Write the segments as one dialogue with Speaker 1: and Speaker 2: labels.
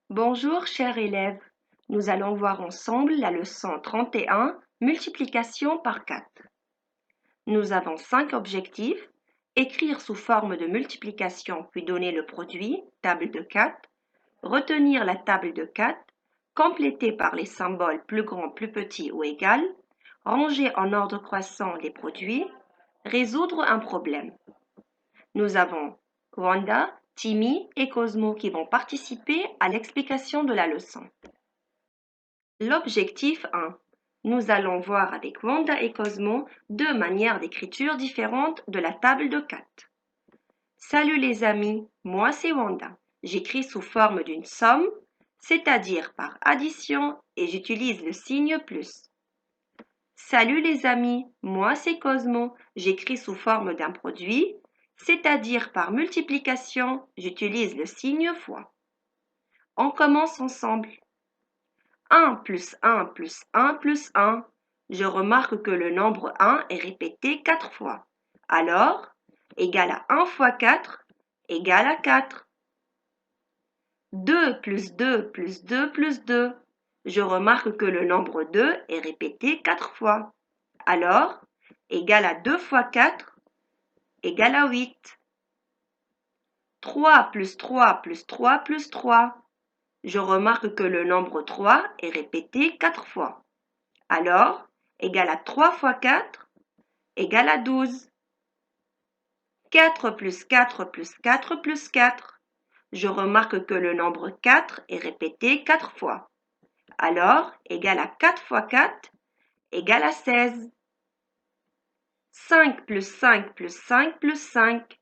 Speaker 1: Bonjour, chers élèves. Nous allons voir ensemble la leçon 31, multiplication par 4. Nous avons 5 objectifs. Écrire sous forme de multiplication puis donner le produit, table de 4. Retenir la table de 4. Compléter par les symboles plus grand, plus petit ou égal. Ranger en ordre croissant les produits. Résoudre un problème. Nous avons Wanda, Timmy et Cosmo qui vont participer à l'explication de la leçon. L'objectif 1. Nous allons voir avec Wanda et Cosmo deux manières d'écriture différentes de la table de 4. Salut les amis, moi c'est Wanda. J'écris sous forme d'une somme, c'est-à-dire par addition et j'utilise le signe plus. Salut les amis, moi c'est Cosmo. J'écris sous forme d'un produit, c'est-à-dire par multiplication, j'utilise le signe fois. On commence ensemble. 1 plus 1 plus 1 plus 1. Je remarque que le nombre 1 est répété 4 fois. Alors, égal à 1 fois 4 égale à 4. 2 plus 2 plus 2 plus 2. Je remarque que le nombre 2 est répété 4 fois. Alors, égal à 2 fois 4 égale à 8. 3 plus 3 plus 3 plus 3. Je remarque que le nombre 3 est répété 4 fois. Alors, égal à 3 fois 4 égale à 12. 4 plus 4 plus 4 plus 4. Je remarque que le nombre 4 est répété 4 fois. Alors, égal à 4 fois 4 égale à 16. 5 plus 5 plus 5 plus 5.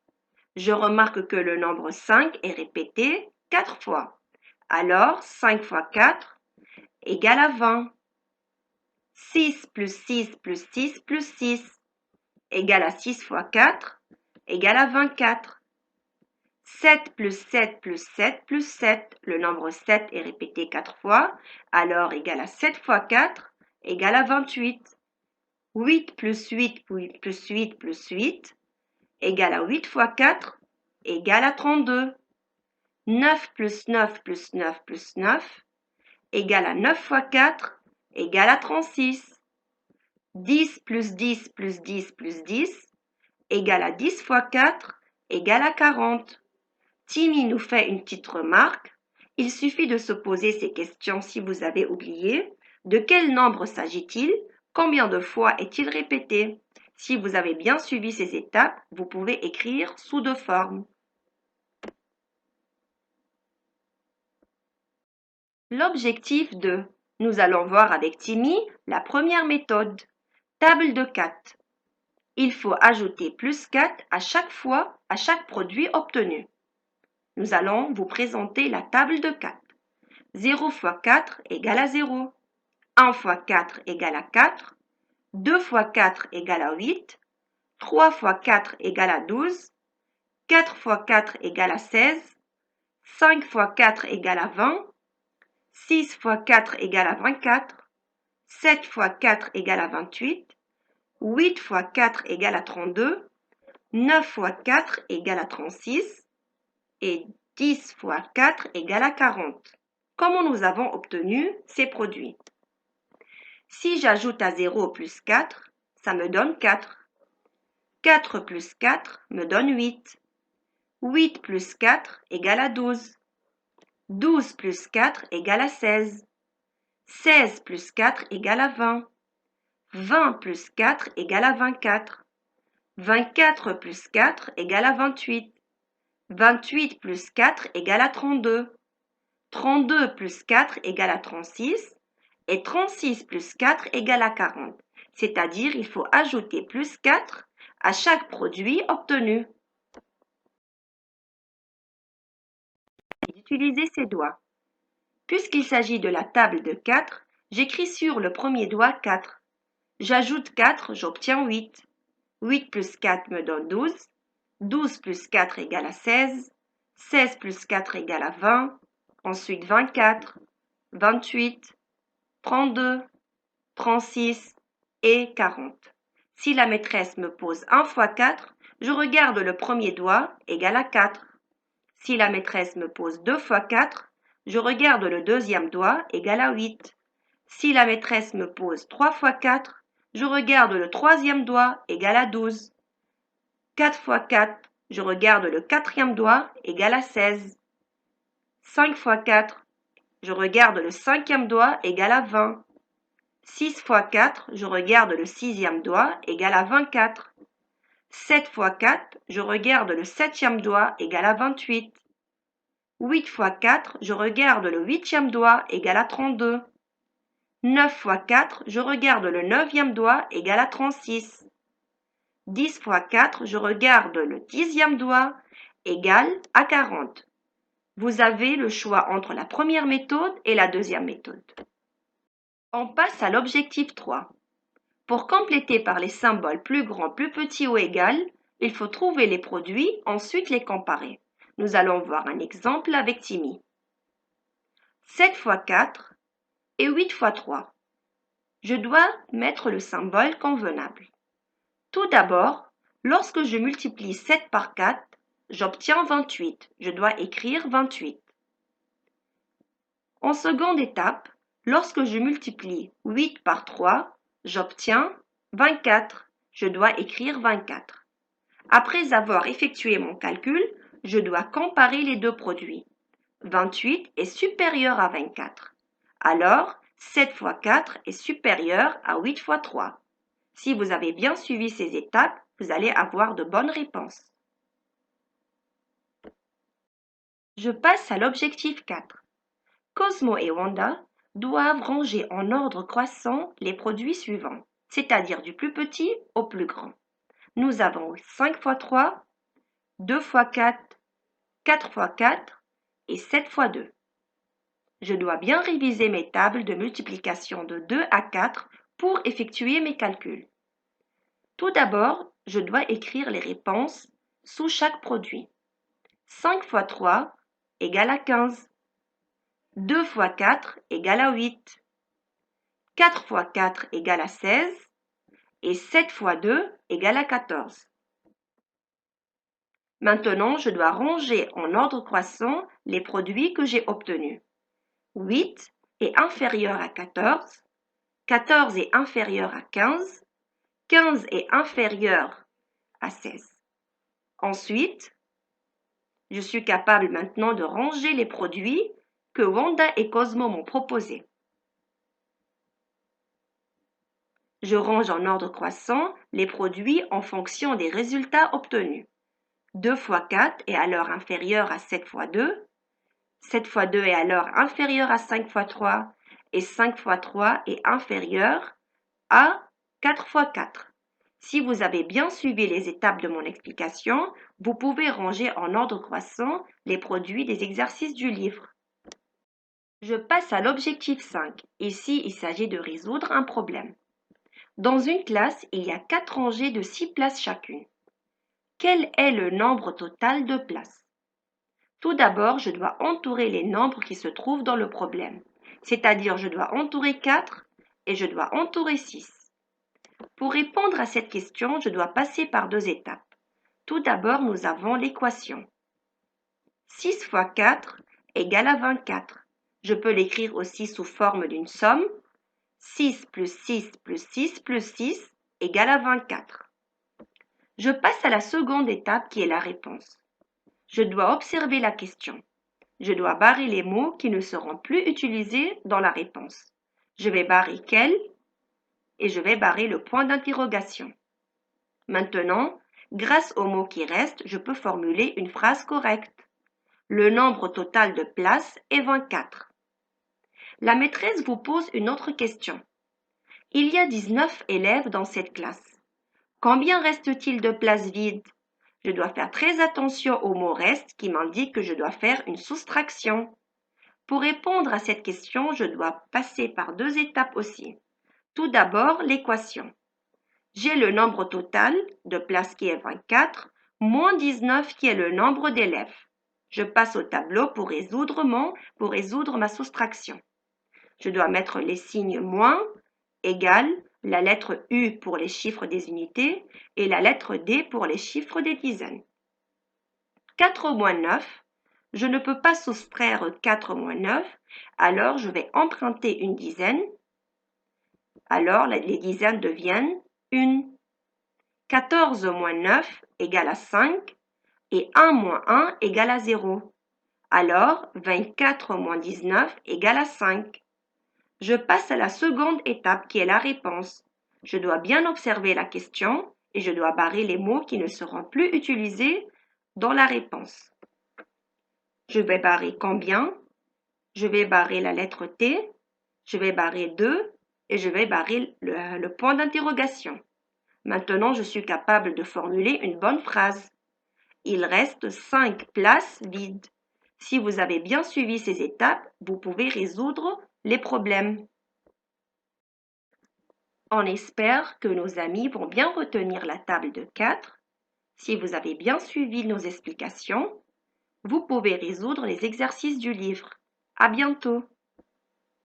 Speaker 1: Je remarque que le nombre 5 est répété 4 fois. Alors, 5 fois 4 égale à 20. 6 plus 6 plus 6 plus 6 égale à 6 fois 4 égale à 24. 7 plus 7 plus 7 plus 7. Le nombre 7 est répété 4 fois. Alors, égal à 7 fois 4 égale à 28. 8 plus 8 plus 8 plus 8 égale à 8 fois 4 égale à 32. 9 plus 9 plus 9 plus 9 égale à 9 fois 4 égale à 36. 10 plus 10 plus 10 plus 10 égale à 10 fois 4 égale à 40. Timmy nous fait une petite remarque. Il suffit de se poser ces questions si vous avez oublié. De quel nombre s'agit-il? Combien de fois est-il répété? Si vous avez bien suivi ces étapes, vous pouvez écrire sous deux formes. L'objectif 2. Nous allons voir avec Timmy la première méthode. Table de 4. Il faut ajouter plus 4 à chaque fois à chaque produit obtenu. Nous allons vous présenter la table de 4. 0 fois 4 égale à 0. 1 fois 4 égale à 4. 2 fois 4 égale à 8. 3 fois 4 égale à 12. 4 fois 4 égale à 16. 5 fois 4 égale à 20. 6 fois 4 égale à 24. 7 fois 4 égale à 28. 8 fois 4 égale à 32. 9 fois 4 égale à 36. Et 10 fois 4 égale à 40. Comment nous avons obtenu ces produits? Si j'ajoute à 0 plus 4, ça me donne 4. 4 plus 4 me donne 8. 8 plus 4 égale à 12. 12 plus 4 égale à 16. 16 plus 4 égale à 20. 20 plus 4 égale à 24. 24 plus 4 égale à 28. 28 plus 4 égale à 32. 32 plus 4 égale à 36. Et 36 plus 4 égale à 40. C'est-à-dire, il faut ajouter plus 4 à chaque produit obtenu. Utiliser ses doigts. Puisqu'il s'agit de la table de 4, j'écris sur le premier doigt 4. J'ajoute 4, j'obtiens 8. 8 plus 4 me donne 12. 12 plus 4 égale à 16. 16 plus 4 égale à 20. Ensuite 24, 28, 32, 36 et 40. Si la maîtresse me pose 1 fois 4, je regarde le premier doigt égal à 4. Si la maîtresse me pose 2 fois 4, je regarde le deuxième doigt égal à 8. Si la maîtresse me pose 3 fois 4, je regarde le troisième doigt égal à 12. 4 fois 4, je regarde le quatrième doigt égal à 16. 5 fois 4, je regarde le cinquième doigt égal à 20. 6 fois 4, je regarde le sixième doigt égal à 24. 7 fois 4, je regarde le septième doigt égal à 28. 8 fois 4, je regarde le huitième doigt égal à 32. 9 fois 4, je regarde le neuvième doigt égal à 36. 10 fois 4, je regarde le dixième doigt égal à 40. Vous avez le choix entre la première méthode et la deuxième méthode. On passe à l'objectif 3. Pour compléter par les symboles plus grand, plus petit ou égal, il faut trouver les produits, ensuite les comparer. Nous allons voir un exemple avec Timmy. 7 fois 4 et 8 fois 3. Je dois mettre le symbole convenable. Tout d'abord, lorsque je multiplie 7 par 4, j'obtiens 28. Je dois écrire 28. En seconde étape, lorsque je multiplie 8 par 3, j'obtiens 24. Je dois écrire 24. Après avoir effectué mon calcul, je dois comparer les deux produits. 28 est supérieur à 24. Alors, 7 fois 4 est supérieur à 8 fois 3. Si vous avez bien suivi ces étapes, vous allez avoir de bonnes réponses. Je passe à l'objectif 4. Cosmo et Wanda doivent ranger en ordre croissant les produits suivants, c'est-à-dire du plus petit au plus grand. Nous avons 5 fois 3, 2 fois 4, 4 fois 4 et 7 fois 2. Je dois bien réviser mes tables de multiplication de 2 à 4 pour effectuer mes calculs. Tout d'abord, je dois écrire les réponses sous chaque produit. 5 fois 3 égale à 15. 2 fois 4 égale à 8. 4 fois 4 égale à 16. Et 7 fois 2 égale à 14. Maintenant, je dois ranger en ordre croissant les produits que j'ai obtenus. 8 est inférieur à 14. 14 est inférieur à 15. 15 est inférieur à 16. Ensuite, je suis capable maintenant de ranger les produits que Wanda et Cosmo m'ont proposés. Je range en ordre croissant les produits en fonction des résultats obtenus. 2 fois 4 est alors inférieur à 7 fois 2. 7 fois 2 est alors inférieur à 5 fois 3. Et 5 fois 3 est inférieur à 4 fois 4. Si vous avez bien suivi les étapes de mon explication, vous pouvez ranger en ordre croissant les produits des exercices du livre. Je passe à l'objectif 5. Ici, il s'agit de résoudre un problème. Dans une classe, il y a 4 rangées de 6 places chacune. Quel est le nombre total de places? Tout d'abord, je dois entourer les nombres qui se trouvent dans le problème. C'est-à-dire, je dois entourer 4 et je dois entourer 6. Pour répondre à cette question, je dois passer par deux étapes. Tout d'abord, nous avons l'équation. 6 fois 4 égale à 24. Je peux l'écrire aussi sous forme d'une somme. 6 plus 6 plus 6 plus 6 égale à 24. Je passe à la seconde étape qui est la réponse. Je dois observer la question. Je dois barrer les mots qui ne seront plus utilisés dans la réponse. Je vais barrer quel et je vais barrer le point d'interrogation. Maintenant, grâce aux mots qui restent, je peux formuler une phrase correcte. Le nombre total de places est 24. La maîtresse vous pose une autre question. Il y a 19 élèves dans cette classe. Combien reste-t-il de places vides? Je dois faire très attention au mot reste qui m'indique que je dois faire une soustraction. Pour répondre à cette question, je dois passer par deux étapes aussi. Tout d'abord, l'équation. J'ai le nombre total de places qui est 24, moins 19 qui est le nombre d'élèves. Je passe au tableau pour résoudre ma soustraction. Je dois mettre les signes moins, égal, la lettre U pour les chiffres des unités et la lettre D pour les chiffres des dizaines. 4 moins 9, Je ne peux pas soustraire 4 moins 9, alors je vais emprunter une dizaine. Alors les dizaines deviennent 1. 14 moins 9 égale à 5 et 1 moins 1 égale à 0. Alors 24 moins 19 égale à 5. Je passe à la seconde étape qui est la réponse. Je dois bien observer la question et je dois barrer les mots qui ne seront plus utilisés dans la réponse. Je vais barrer combien, je vais barrer la lettre T, je vais barrer 2 et je vais barrer le point d'interrogation. Maintenant, je suis capable de formuler une bonne phrase. Il reste 5 places vides. Si vous avez bien suivi ces étapes, vous pouvez résoudre les problèmes. On espère que nos amis vont bien retenir la table de 4. Si vous avez bien suivi nos explications, vous pouvez résoudre les exercices du livre. À bientôt!